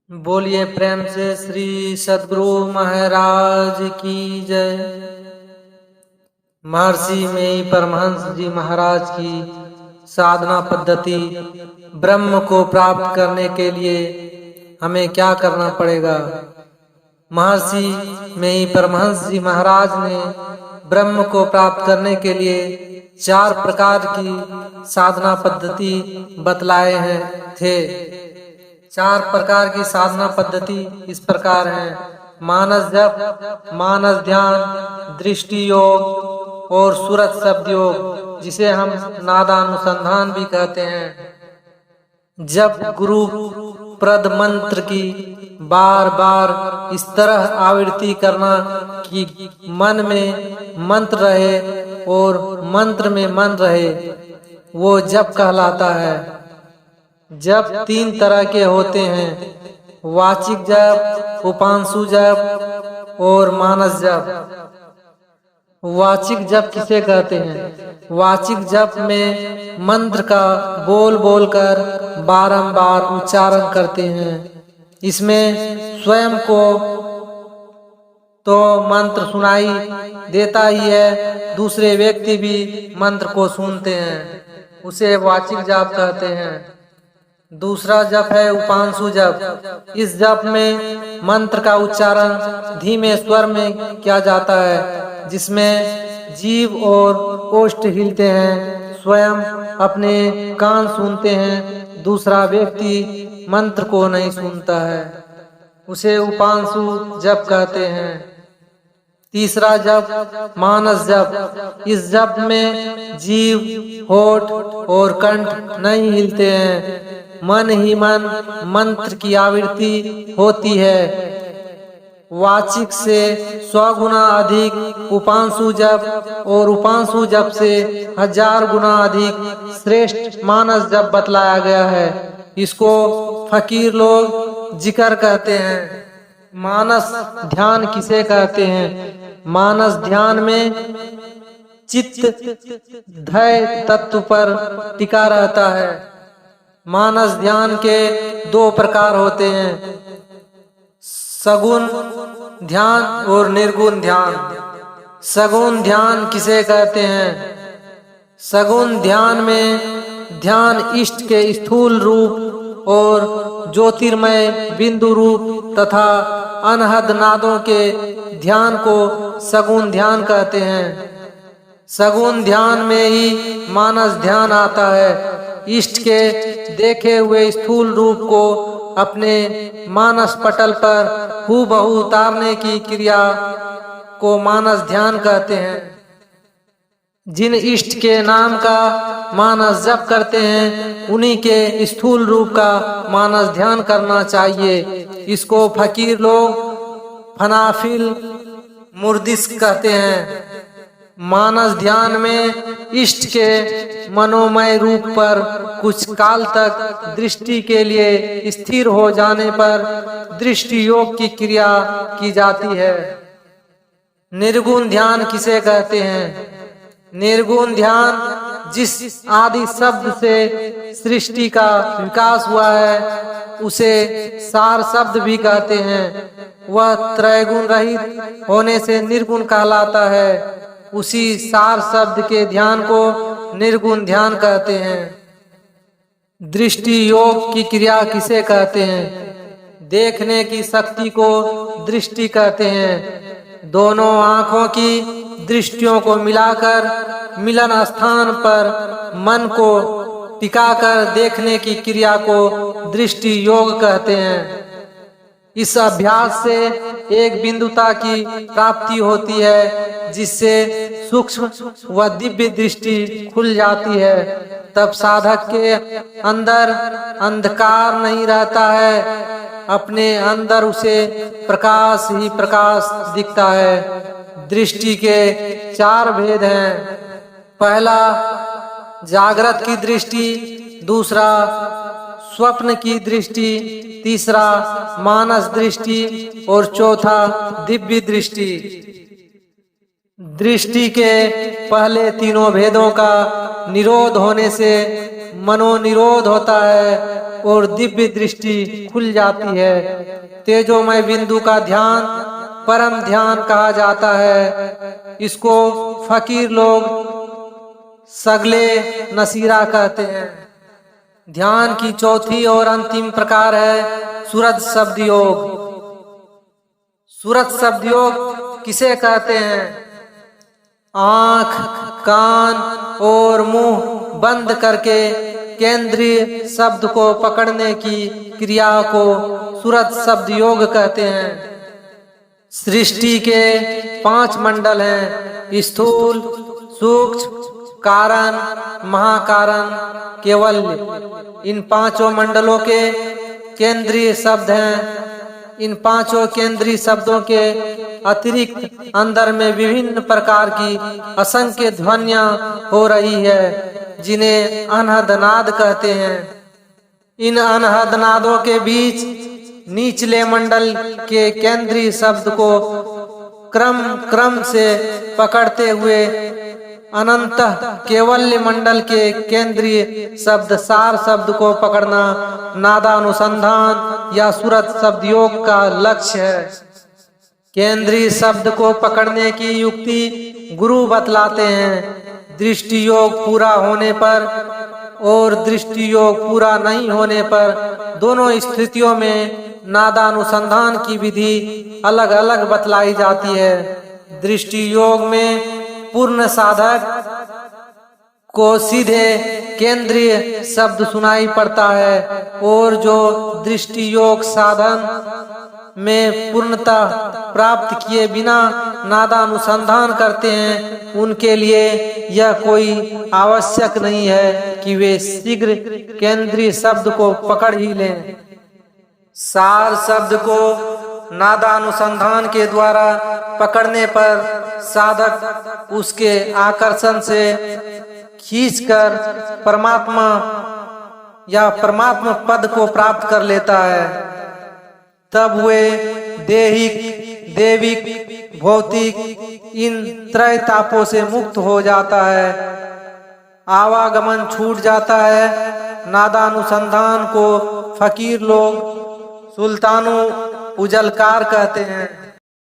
बोलिए प्रेम से श्री सद्गुरु महाराज की जय। महर्षि में परमहंस जी महाराज की साधना पद्धति, ब्रह्म को प्राप्त करने के लिए हमें क्या करना पड़ेगा। महर्षि में परमहंस जी महाराज ने ब्रह्म को प्राप्त करने के लिए 4 प्रकार की साधना पद्धति बतलाए हैं थे। 4 प्रकार की साधना पद्धति इस प्रकार है: मानस जप, मानस ध्यान, दृष्टि योग और सूरत शब्द योग, जिसे हम नादानुसंधान भी कहते हैं। जब गुरु प्रद मंत्र की बार बार इस तरह आवृत्ति करना कि मन में मंत्र रहे और मंत्र में मन रहे, वो जप कहलाता है। जप 3 तरह के होते हैं: वाचिक जप, उपांशु जप और मानस जप। वाचिक जप किसे कहते हैं? वाचिक जप में मंत्र का बोल बोल कर बारंबार उच्चारण करते हैं। इसमें स्वयं को तो मंत्र सुनाई देता ही है, दूसरे व्यक्ति भी मंत्र को सुनते हैं, उसे वाचिक जप कहते हैं। दूसरा जप है उपांशु जप। इस जप में मंत्र का उच्चारण धीमे स्वर में किया जाता है, जिसमें जीभ और ओष्ठ हिलते हैं। स्वयं अपने कान सुनते हैं, दूसरा व्यक्ति मंत्र को नहीं सुनता है, उसे उपांशु जप कहते हैं। तीसरा जप मानस जप। इस जप में जीभ, होठ और कंठ नहीं हिलते हैं, मन ही मन मंत्र की आवृत्ति होती है। वाचिक से 100 गुना अधिक उपांशु जप और उपांशु जप से 1000 गुना अधिक श्रेष्ठ मानस जप बतलाया गया है। इसको फकीर लोग जिक्र कहते हैं। मानस ध्यान किसे कहते हैं? मानस ध्यान में चित्त धैर्य तत्व पर टिका रहता है। मानस ध्यान के 2 प्रकार होते हैं: सगुण ध्यान और निर्गुण ध्यान। सगुण ध्यान किसे कहते हैं? सगुण ध्यान में ध्यान इष्ट के स्थूल रूप और ज्योतिर्मय बिंदु रूप तथा अनहद नादों के ध्यान को सगुण ध्यान कहते हैं। सगुण ध्यान में ही मानस ध्यान आता है। इष्ट के देखे हुए स्थूल रूप को अपने मानस पटल पर हूबहू उतारने की क्रिया को मानस ध्यान कहते हैं। जिन इष्ट के नाम का मानस जप करते हैं, उन्हीं के स्थूल रूप का मानस ध्यान करना चाहिए। इसको फकीर लोग फनाफिल मुर्दिस कहते हैं। मानस ध्यान में इष्ट के मनोमय रूप पर कुछ काल तक दृष्टि के लिए स्थिर हो जाने पर दृष्टि योग की क्रिया की जाती है। निर्गुण ध्यान किसे कहते हैं? निर्गुण ध्यान जिस आदि शब्द से सृष्टि का विकास हुआ है, उसे सार शब्द भी कहते हैं। वह त्रैगुण रहित होने से निर्गुण कहलाता है। उसी सार शब्द के ध्यान को निर्गुण ध्यान कहते हैं। दृष्टि योग की क्रिया किसे कहते हैं? देखने की शक्ति को दृष्टि कहते हैं। दोनों आँखों की दृष्टियों को मिलाकर मिलन स्थान पर मन को टिकाकर देखने की क्रिया को दृष्टि योग कहते हैं। इस अभ्यास से एक बिंदुता की प्राप्ति होती है, जिससे सूक्ष्म व दिव्य दृष्टि खुल जाती है। तब साधक के अंदर अंधकार नहीं रहता है, अपने अंदर उसे प्रकाश ही प्रकाश दिखता है। दृष्टि के 4 भेद हैं: पहला जागृत की दृष्टि, दूसरा स्वप्न की दृष्टि, तीसरा मानस दृष्टि और चौथा दिव्य दृष्टि। दृष्टि के पहले तीनों भेदों का निरोध होने से मनोनिरोध होता है और दिव्य दृष्टि खुल जाती है। तेजोमय बिंदु का ध्यान परम ध्यान कहा जाता है। इसको फकीर लोग सगले नसीरा कहते हैं। ध्यान की चौथी और अंतिम प्रकार है सूरज शब्द योग। सूरज शब्द योग किसे कहते हैं? आंख, कान और मुंह बंद करके केंद्रीय शब्द को पकड़ने की क्रिया को सूरज शब्द योग कहते हैं। सृष्टि के 5 मंडल हैं: स्थूल, सूक्ष्म, कारण, महाकारण, केवल्य। इन 5 मंडलों के केंद्रीय शब्द हैं। इन 5 केंद्रीय शब्दों के अतिरिक्त अंदर में विभिन्न प्रकार की असंख्य ध्वनियां हो रही है, जिन्हें अनहद नाद कहते हैं। इन अनहद नादों के बीच निचले मंडल के केंद्रीय शब्द को क्रम से पकड़ते हुए अनंत केवल्य मंडल के केंद्रीय शब्द सार शब्द को पकड़ना नादानुसंधान या सूरज शब्द योग का लक्ष्य है। केंद्रीय शब्द को पकड़ने की युक्ति गुरु बतलाते हैं। दृष्टि योग पूरा होने पर और दृष्टि योग पूरा नहीं होने पर दोनों स्थितियों में नादानुसंधान की विधि अलग अलग बतलाई जाती है। दृष्टि योग में पूर्ण साधक को सीधे केंद्रीय शब्द सुनाई पड़ता है, और जो दृष्टि योग साधन में पूर्णता प्राप्त किए बिना नादानुसंधान करते हैं, उनके लिए यह कोई आवश्यक नहीं है कि वे शीघ्र केंद्रीय शब्द को पकड़ ही लें। सार शब्द को नादानुसंधान के द्वारा पकड़ने पर साधक उसके आकर्षण से खींचकर परमात्मा या परमात्मा पद को प्राप्त कर लेता है। तब वे देहिक, देविक, भौतिक इन त्रय तापों से मुक्त हो जाता है। आवागमन छूट जाता है। नादानुसंधान को फकीर लोग सुल्तानो उजलकार कहते हैं।